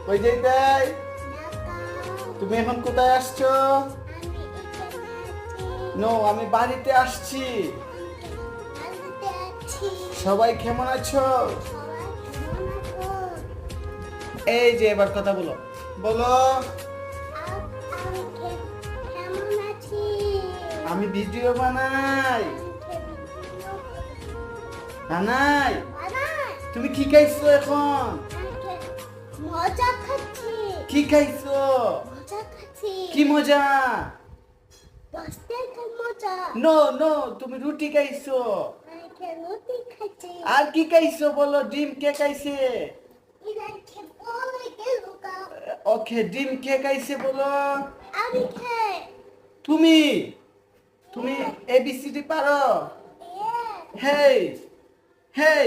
কই যাইতাই? তুমি এখন কোথায় আসছো? নো, আমি বাড়িতে আসছি। সবাই কেমন আছো? এই যে এবার কথা বলো, বলো। আমি ভিডিও বানাই। বানাই? তুমি কি খাইছো এখন? মজা খাচ্ছি। কি খাইছো? মজা খাচ্ছি। কি মজা? বস্তার মজা। নো নো, তুমি রুটি খাইছো। রুটি খাচ্ছি। আর কি খাইছো বলো? ডিম কে খাইছে? ওকে, ডিম কে খাইছে বলো? আমি খাই। তুমি তুমি এবিসিডি পারো? হেই হেই